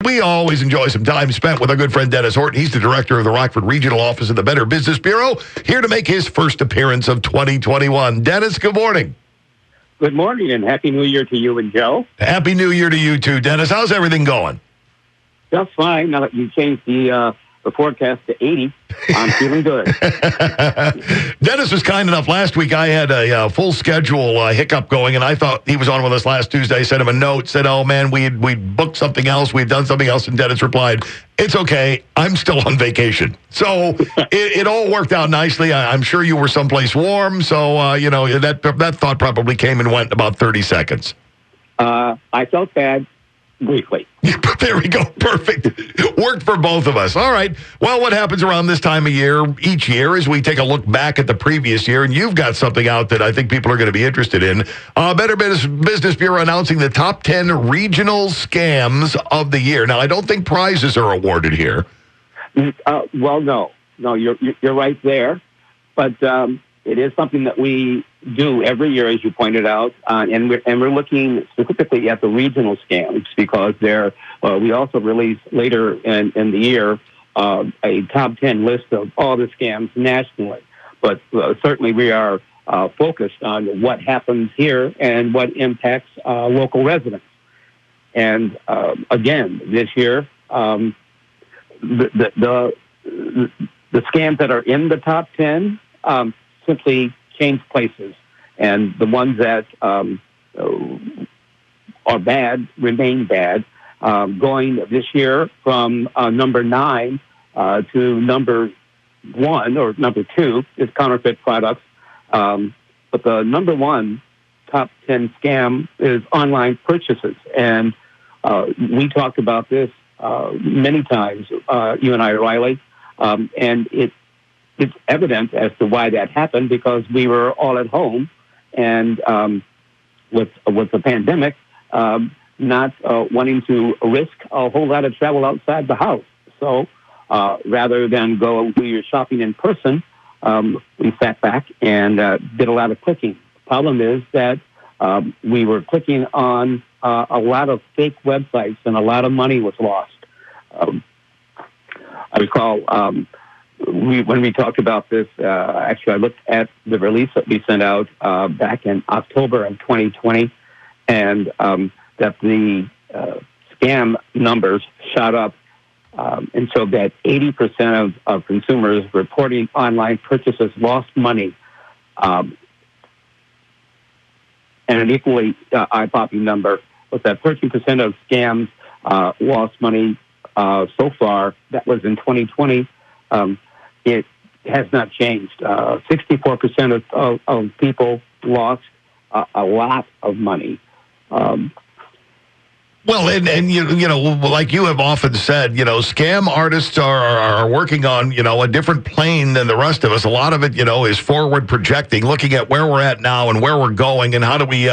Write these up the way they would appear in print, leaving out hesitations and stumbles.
We always enjoy some time spent with our good friend Dennis Horton. He's the director of the Rockford Regional Office of the Better Business Bureau, here to make his first appearance of 2021. Dennis, good morning. Good morning, and Happy New Year to you and Joe. Happy New Year to you too, Dennis. How's everything going? Just fine. Now that you changed the forecast to 80, I'm feeling good. Dennis was kind enough. Last week I had a full schedule hiccup going, and I thought he was on with us last Tuesday. I sent him a note, said, oh, man, we'd booked something else. We'd done something else, and Dennis replied, it's okay. I'm still on vacation. So it all worked out nicely. I'm sure you were someplace warm, so, that thought probably came and went in about 30 seconds. I felt bad briefly. There we go. Perfect. Worked for both of us. All right. Well, what happens around this time of year each year is we take a look back at the previous year, and you've got something out that I think people are going to be interested in. Better Business Bureau announcing the top 10 regional scams of the year. Now, I don't think prizes are awarded here. Well, no. No, you're right there. But it is something that we do every year, as you pointed out, and we're looking specifically at the regional scams because we also release later in the year a top 10 list of all the scams nationally. But certainly we are focused on what happens here and what impacts local residents. And again, this year, the scams that are in the top 10 simply change places, and the ones that are bad remain bad. Going this year from number 9 to number 1 or number 2 is counterfeit products. But the number 1 top 10 scam is online purchases, and we talked about this many times, you and I, Riley, and it's evident as to why that happened because we were all at home, and with the pandemic, not wanting to risk a whole lot of travel outside the house. So rather than go do your shopping in person, we sat back and did a lot of clicking. The problem is that we were clicking on a lot of fake websites, and a lot of money was lost. I recall when we talked about this, actually I looked at the release that we sent out back in October of 2020, and that the scam numbers shot up, and so that 80% of consumers reporting online purchases lost money, and an equally eye-popping number was that 13% of scams lost money so far. That was in 2020. It has not changed. 64% of people lost a lot of money. Well, and you know, like you have often said, scam artists are working on, a different plane than the rest of us. A lot of it, is forward projecting, looking at where we're at now and where we're going, and how do we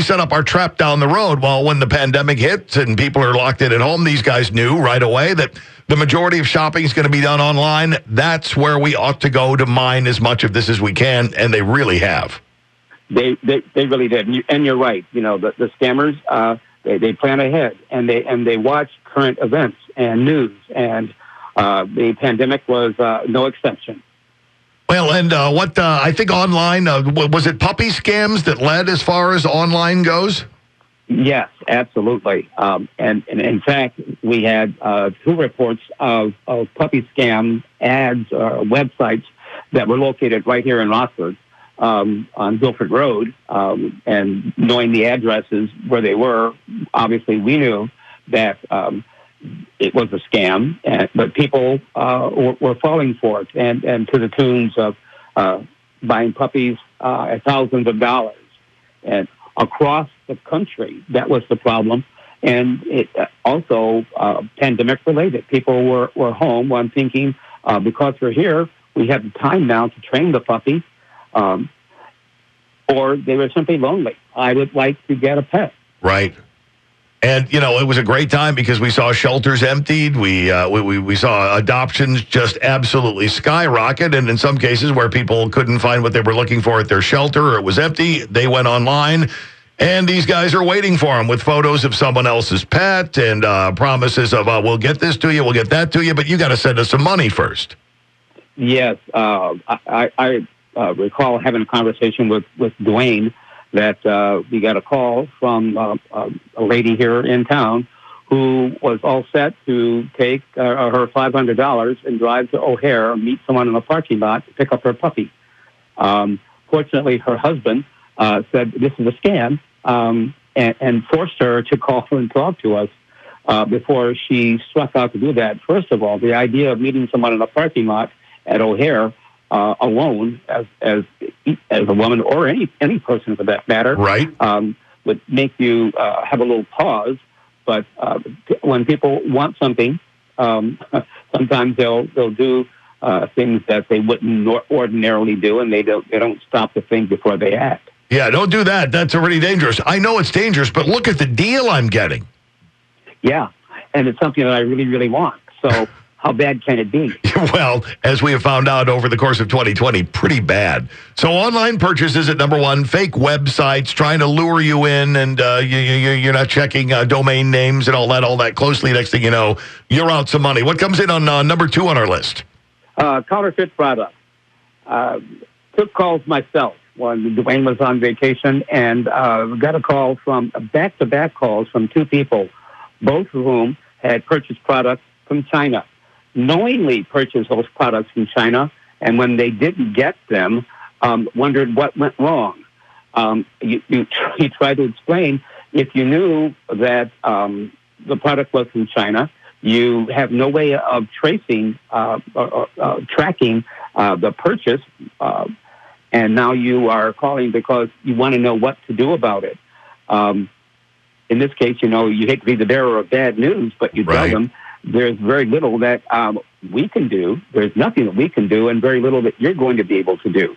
set up our trap down the road? Well, when the pandemic hits and people are locked in at home, these guys knew right away that the majority of shopping is going to be done online. That's where we ought to go to mine as much of this as we can, and they really have. They really did, and you're right. The scammers. They plan ahead, and they watch current events and news, and the pandemic was no exception. Well, and what I think online, was it puppy scams that led as far as online goes? Yes, absolutely. And in fact, we had 2 reports of puppy scam ads, websites that were located right here in Rockford. On Guilford Road, and knowing the addresses where they were, obviously we knew that it was a scam, but people were falling for it, and to the tunes of buying puppies at thousands of dollars. And across the country, that was the problem. And it also pandemic-related. People were home, one thinking, because we're here, we have the time now to train the puppy. Or they were simply lonely. I would like to get a pet. Right. And, it was a great time because we saw shelters emptied. We saw adoptions just absolutely skyrocket. And in some cases where people couldn't find what they were looking for at their shelter or it was empty, they went online And these guys are waiting for them with photos of someone else's pet and promises of, we'll get this to you, we'll get that to you, but you got to send us some money first. Yes. I recall having a conversation with Dwayne that we got a call from a lady here in town who was all set to take her $500 and drive to O'Hare, meet someone in a parking lot to pick up her puppy. Fortunately, her husband said this is a scam and forced her to call and talk to us before she struck out to do that. First of all, the idea of meeting someone in a parking lot at O'Hare alone, as a woman or any person for that matter, right, would make you have a little pause. But when people want something, sometimes they'll do things that they wouldn't ordinarily do, and they don't stop to think before they act. Yeah, don't do that. That's already dangerous. I know it's dangerous, but look at the deal I'm getting. Yeah, and it's something that I really, really want. So how bad can it be? Well, as we have found out over the course of 2020, pretty bad. So online purchases at number one, fake websites trying to lure you in, and you're not checking domain names and all that closely. Next thing you know, you're out some money. What comes in on number two on our list? Counterfeit products. Took calls myself when Dwayne was on vacation, and got a call from back-to-back calls from two people, both of whom had purchased products from China. Knowingly purchased those products from China, and when they didn't get them, wondered what went wrong. You try to explain, if you knew that the product was from China, you have no way of tracing or tracking the purchase, and now you are calling because you want to know what to do about it. In this case, you hate to be the bearer of bad news, but you tell them, there's very little that we can do. There's nothing that we can do, and very little that you're going to be able to do.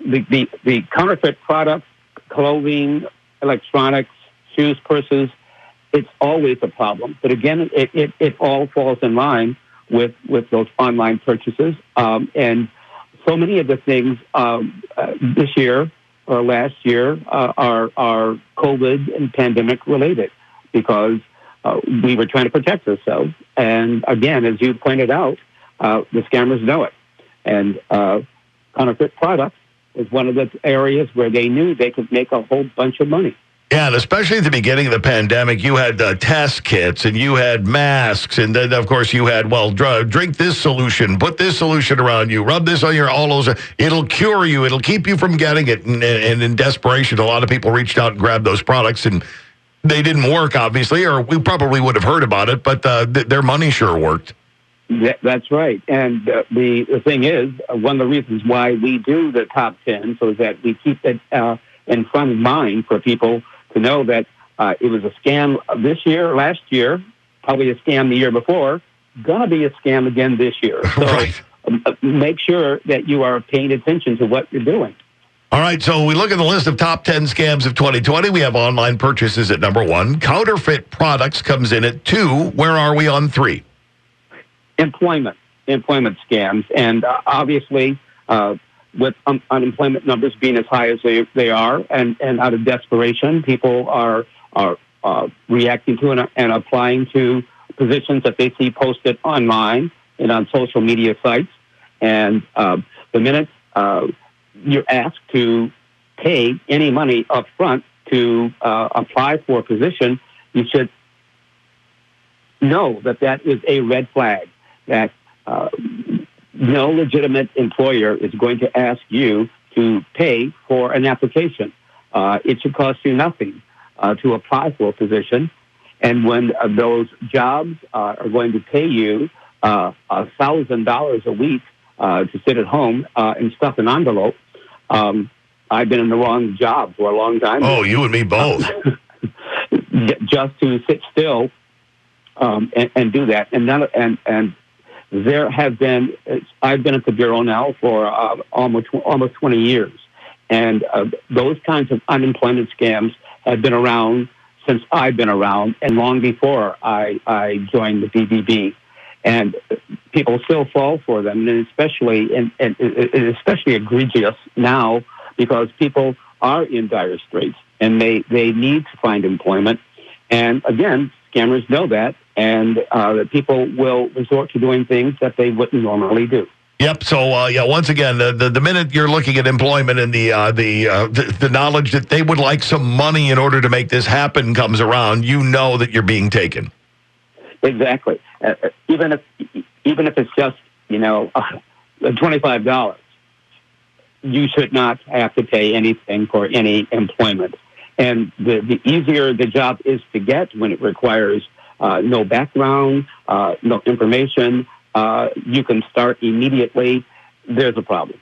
The counterfeit products, clothing, electronics, shoes, purses, it's always a problem. But again, it all falls in line with those online purchases. And so many of the things this year or last year are COVID and pandemic related, because we were trying to protect ourselves. And again, as you pointed out, the scammers know it. And counterfeit products is one of the areas where they knew they could make a whole bunch of money. Yeah, and especially at the beginning of the pandemic, you had test kits, and you had masks, and then, of course, you had, drink this solution, put this solution around you, rub this on all those. It'll cure you. It'll keep you from getting it. And in desperation, a lot of people reached out and grabbed those products, and they didn't work, obviously, or we probably would have heard about it, but their money sure worked. That's right. And the thing is, one of the reasons why we do the top 10 so that we keep it in front of mind for people to know that it was a scam this year, last year, probably a scam the year before, gonna be a scam again this year. So make sure that you are paying attention to what you're doing. All right, so we look at the list of top 10 scams of 2020. We have online purchases at number one. Counterfeit products comes in at two. Where are we on three? Employment scams. And obviously, with unemployment numbers being as high as they are, and out of desperation, people are reacting to and applying to positions that they see posted online and on social media sites. And the minute you're asked to pay any money up front to apply for a position, you should know that is a red flag, that no legitimate employer is going to ask you to pay for an application. It should cost you nothing to apply for a position. And when those jobs are going to pay you $1,000 a week to sit at home and stuff an envelope, I've been in the wrong job for a long time. Oh, you and me both. Just to sit still and do that. And there have been, I've been at the Bureau now for almost 20 years. And those kinds of unemployment scams have been around since I've been around, and long before I joined the BBB. And people still fall for them, and especially egregious now, because people are in dire straits, and they need to find employment. And again, scammers know that, and that people will resort to doing things that they wouldn't normally do. Yep. So, once again, the minute you're looking at employment and the knowledge that they would like some money in order to make this happen comes around, you know that you're being taken. Exactly. Even if it's just $25, you should not have to pay anything for any employment. And the easier the job is to get when it requires no background, no information, you can start immediately. There's a problem.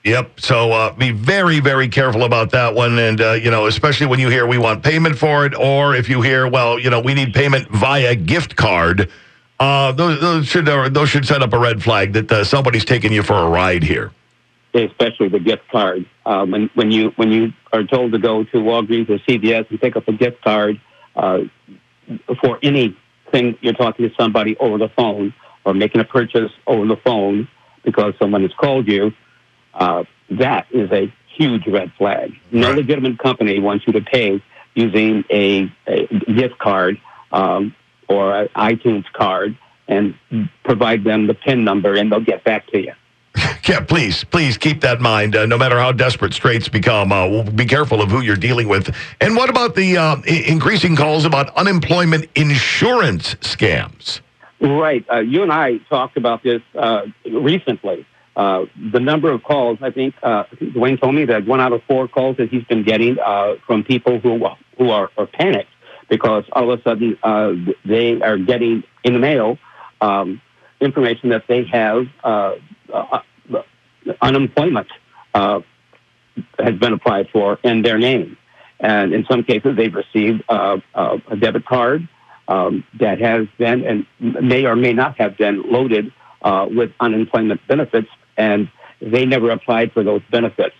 Yep. So be very, very careful about that one. And, especially when you hear we want payment for it, or if you hear, we need payment via gift card, those should set up a red flag that somebody's taking you for a ride here. Especially the gift card. When you are told to go to Walgreens or CVS and pick up a gift card for anything, you're talking to somebody over the phone or making a purchase over the phone because someone has called you, that is a huge red flag. No legitimate company wants you to pay using a gift card or an iTunes card and provide them the PIN number, and they'll get back to you. Yeah, please keep that in mind. No matter how desperate straits become, be careful of who you're dealing with. And what about the increasing calls about unemployment insurance scams? Right. You and I talked about this recently. The number of calls, I think Dwayne told me that 1 out of 4 calls that he's been getting from people who are panicked because all of a sudden they are getting in the mail information that they have unemployment has been applied for in their name. And in some cases, they've received a debit card that has been and may or may not have been loaded with unemployment benefits, and they never applied for those benefits.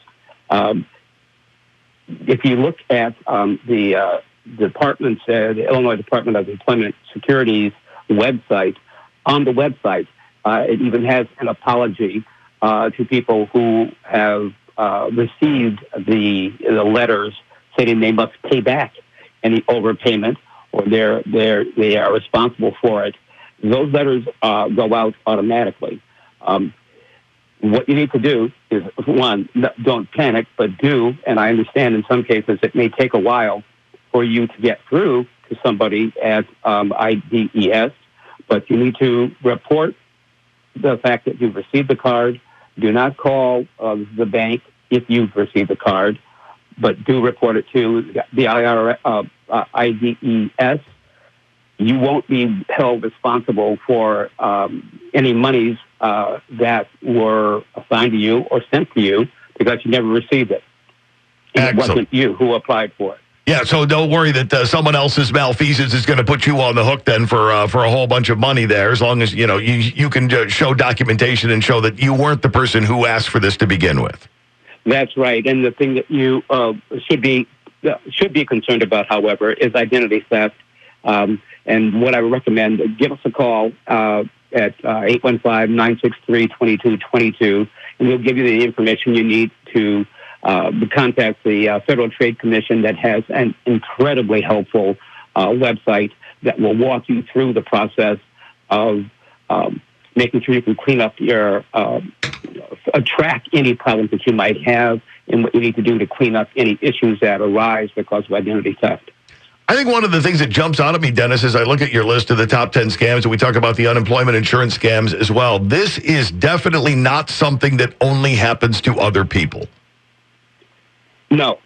If you look at the Illinois Department of Employment Security's website, on the website, it even has an apology to people who have received the letters stating they must pay back any overpayment or they are responsible for it. Those letters go out automatically. What you need to do is, one, don't panic, but do, and I understand in some cases it may take a while for you to get through to somebody at IDES, but you need to report the fact that you've received the card. Do not call the bank if you've received the card, but do report it to the IDES. You won't be held responsible for any monies that were assigned to you or sent to you because you never received it. It wasn't you who applied for it. Yeah, so don't worry that someone else's malfeasance is going to put you on the hook then for a whole bunch of money there, as long as you can show documentation and show that you weren't the person who asked for this to begin with. That's right, and the thing that you should be concerned about, however, is identity theft. And what I would recommend, give us a call at 815-963-2222, and we'll give you the information you need to contact the Federal Trade Commission that has an incredibly helpful website that will walk you through the process of making sure you can clean up your, track any problems that you might have and what you need to do to clean up any issues that arise because of identity theft. I think one of the things that jumps out at me, Dennis, as I look at your list of the top 10 scams, and we talk about the unemployment insurance scams as well, this is definitely not something that only happens to other people. No.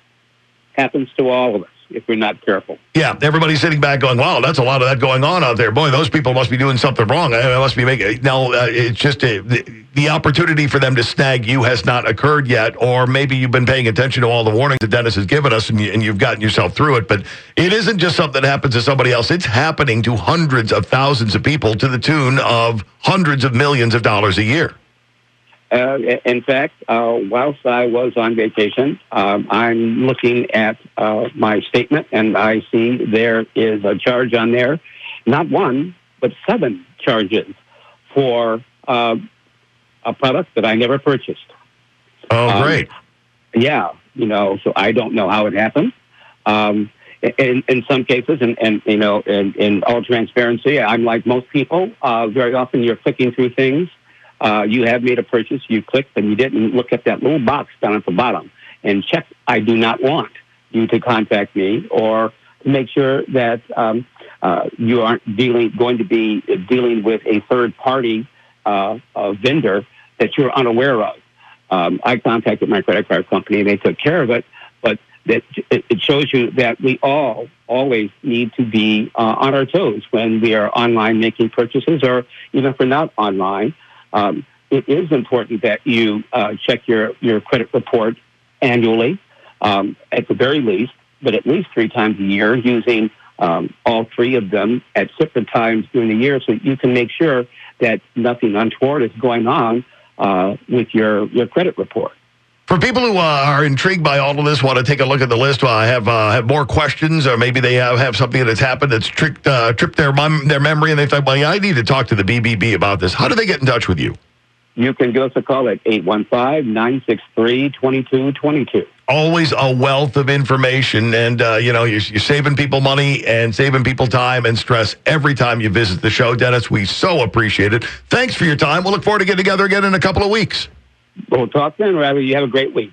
Happens to all of us if we're not careful. Yeah, everybody's sitting back going, wow, that's a lot of that going on out there. Boy, those people must be doing something wrong. I must be making... No, it's just the opportunity for them to snag you has not occurred yet, or maybe you've been paying attention to all the warnings that Dennis has given us and you've gotten yourself through it. But it isn't just something that happens to somebody else. It's happening to hundreds of thousands of people to the tune of hundreds of millions of dollars a year. In fact, whilst I was on vacation, I'm looking at my statement, and I see there is a charge on there, not one, but 7 charges for a product that I never purchased. Oh, great. Yeah, so I don't know how it happened. In some cases, and in all transparency, I'm like most people. Very often, you're clicking through things. You have made a purchase, you clicked, and you didn't look at that little box down at the bottom and check. I do not want you to contact me, or to make sure that you aren't going to be dealing with a third party vendor that you're unaware of. I contacted my credit card company, and they took care of it. But it shows you that we all always need to be on our toes when we are online making purchases, or even if we're not online. It is important that you check your credit report annually, at the very least, but at least 3 times a year, using all 3 of them at separate times during the year, so you can make sure that nothing untoward is going on with your credit report. For people who are intrigued by all of this, want to take a look at the list, have more questions, or maybe they have something that's happened that's tripped their memory, and they think, well, yeah, I need to talk to the BBB about this. How do they get in touch with you? You can give us a call at 815-963-2222. Always a wealth of information, and you're saving people money and saving people time and stress every time you visit the show. Dennis, we so appreciate it. Thanks for your time. We'll look forward to getting together again in a couple of weeks. We'll talk then, Ravi. You have a great week.